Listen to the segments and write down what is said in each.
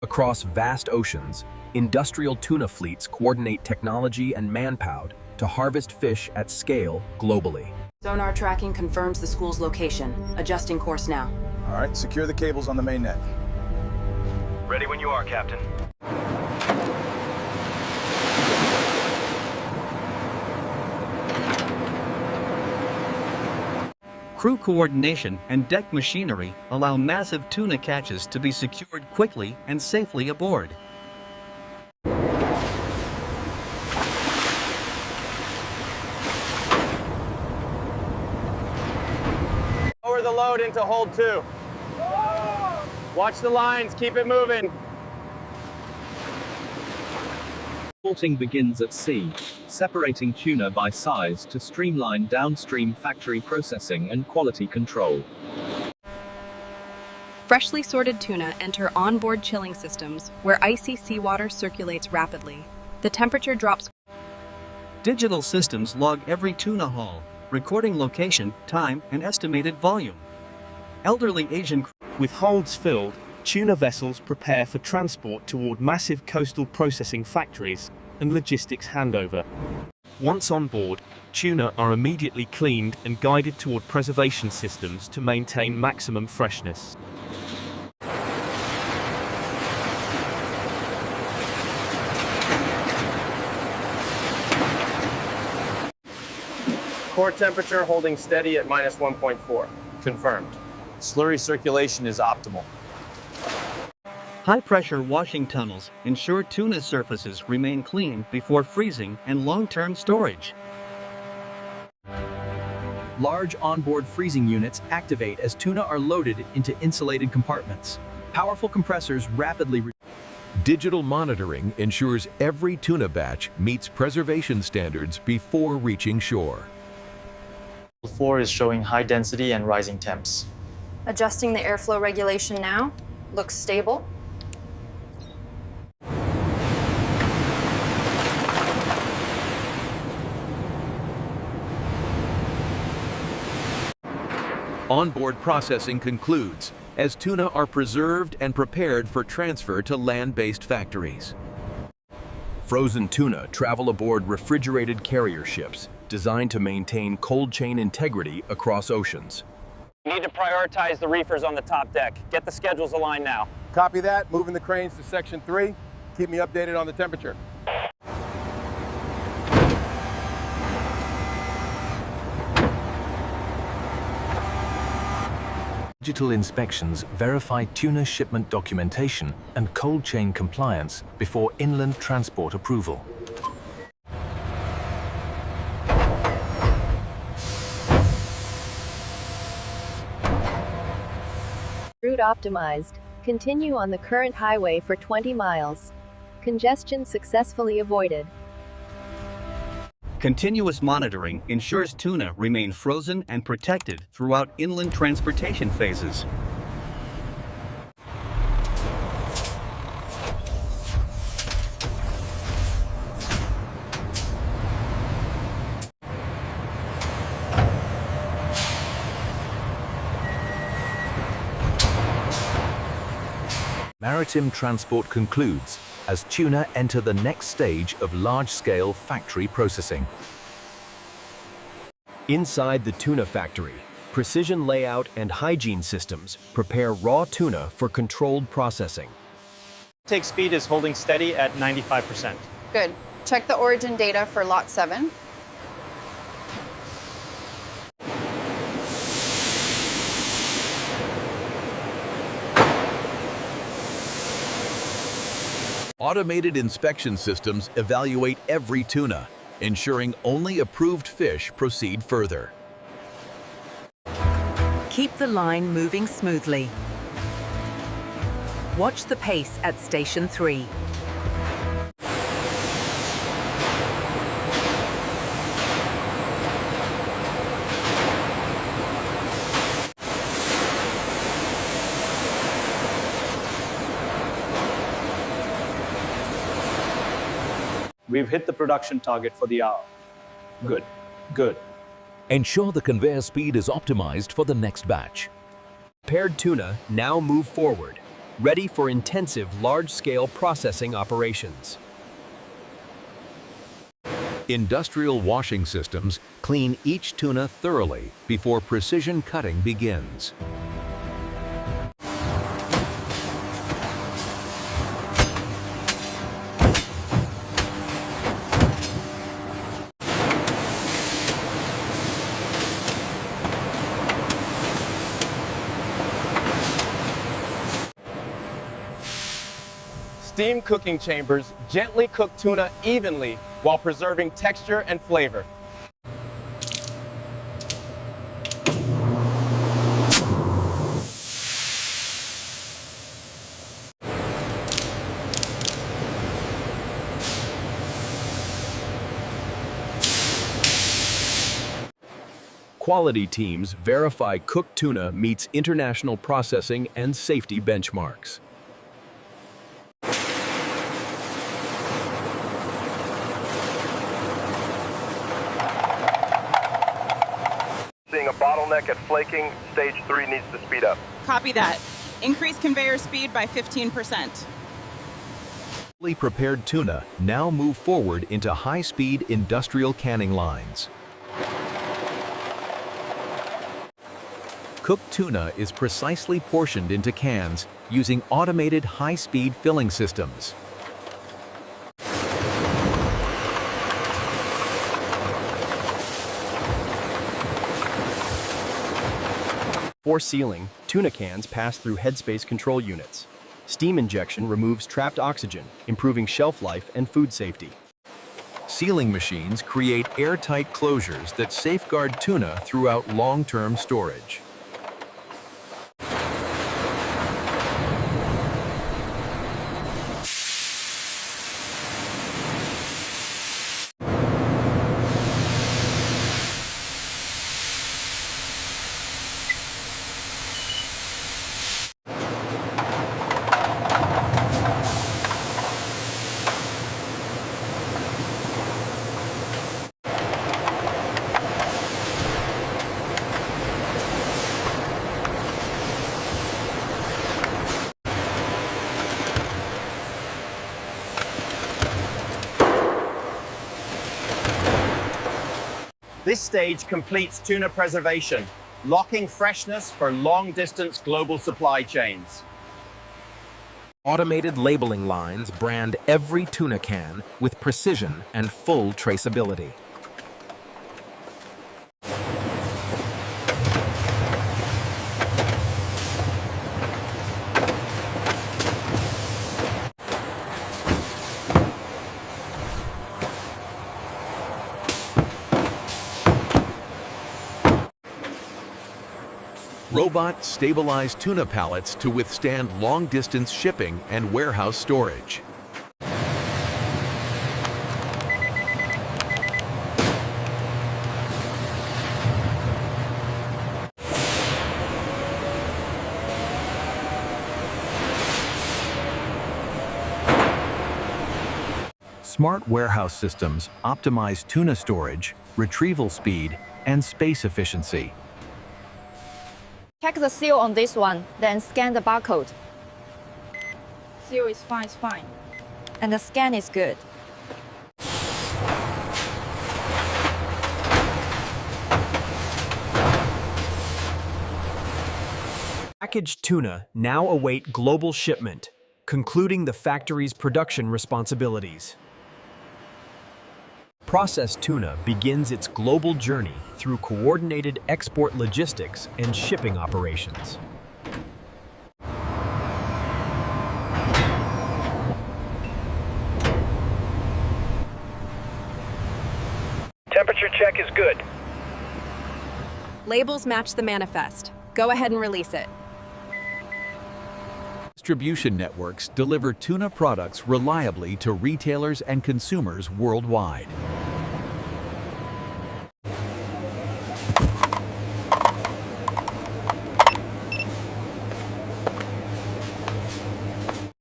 Across vast oceans, industrial tuna fleets coordinate technology and manpower to harvest fish at scale globally. Sonar tracking confirms the school's location. Adjusting course now. All right, secure the cables on the main net. Ready when you are, Captain. Crew coordination and deck machinery allow massive tuna catches to be secured quickly and safely aboard. Lower the load into hold 2. Watch the lines, keep it moving. Sorting begins at sea, separating tuna by size to streamline downstream factory processing and quality control. Freshly sorted tuna enter onboard chilling systems where icy seawater circulates rapidly. The temperature drops. Digital systems log every tuna haul, recording location, time, and estimated volume. Elderly Asian with holds filled, tuna vessels prepare for transport toward massive coastal processing factories and logistics handover. Once on board, tuna are immediately cleaned and guided toward preservation systems to maintain maximum freshness. Core temperature holding steady at -1.4. Confirmed. Slurry circulation is optimal. high-pressure washing tunnels ensure tuna surfaces remain clean before freezing and long-term storage. Large onboard freezing units activate as tuna are loaded into insulated compartments. Powerful compressors rapidly. Digital monitoring ensures every tuna batch meets preservation standards before reaching shore. The floor is showing high density and rising temps. Adjusting the airflow regulation now. Looks stable. Onboard processing concludes as tuna are preserved and prepared for transfer to land-based factories. Frozen tuna travel aboard refrigerated carrier ships designed to maintain cold chain integrity across oceans. You need to prioritize the reefers on the top deck. Get the schedules aligned now. Copy that. Moving the cranes to section 3. Keep me updated on the temperature. Digital inspections verify tuna shipment documentation and cold chain compliance before inland transport approval. Route optimized. Continue on the current highway for 20 miles. Congestion successfully avoided. Continuous monitoring ensures tuna remain frozen and protected throughout inland transportation phases. Maritime transport concludes as tuna enter the next stage of large-scale factory processing. Inside the tuna factory, precision layout and hygiene systems prepare raw tuna for controlled processing. Take speed is holding steady at 95%. Good. Check the origin data for lot 7. Automated inspection systems evaluate every tuna, ensuring only approved fish proceed further. Keep the line moving smoothly. Watch the pace at Station 3. We've hit the production target for the hour. Good, good. Ensure the conveyor speed is optimized for the next batch. Prepared tuna now move forward, ready for intensive large-scale processing operations. Industrial washing systems clean each tuna thoroughly before precision cutting begins. Steam cooking chambers gently cook tuna evenly while preserving texture and flavor. Quality teams verify cooked tuna meets international processing and safety benchmarks. Seeing a bottleneck at flaking, stage 3 needs to speed up. Copy that. Increase conveyor speed by 15%. Fully prepared tuna now move forward into high-speed industrial canning lines. Cooked tuna is precisely portioned into cans using automated high-speed filling systems. For sealing, tuna cans pass through headspace control units. Steam injection removes trapped oxygen, improving shelf life and food safety. Sealing machines create airtight closures that safeguard tuna throughout long-term storage. This stage completes tuna preservation, locking freshness for long-distance global supply chains. Automated labeling lines brand every tuna can with precision and full traceability. Robot stabilized tuna pallets to withstand long-distance shipping and warehouse storage. Smart warehouse systems optimize tuna storage, retrieval speed, and space efficiency. Check the seal on this one, then scan the barcode. Seal is fine. And the scan is good. Packaged tuna now await global shipment, concluding the factory's production responsibilities. Processed tuna begins its global journey through coordinated export logistics and shipping operations. Temperature check is good. Labels match the manifest. Go ahead and release it. Distribution networks deliver tuna products reliably to retailers and consumers worldwide.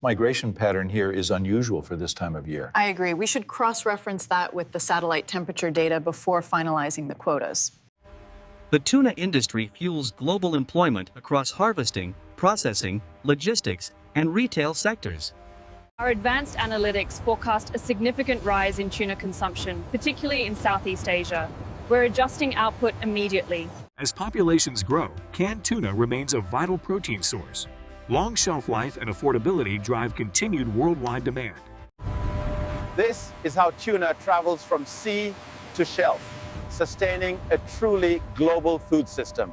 Migration pattern here is unusual for this time of year. I agree. We should cross-reference that with the satellite temperature data before finalizing the quotas. The tuna industry fuels global employment across harvesting, processing, logistics, and retail sectors. Our advanced analytics forecast a significant rise in tuna consumption, particularly in Southeast Asia. We're adjusting output immediately. As populations grow, canned tuna remains a vital protein source. Long shelf life and affordability drive continued worldwide demand. This is how tuna travels from sea to shelf, sustaining a truly global food system.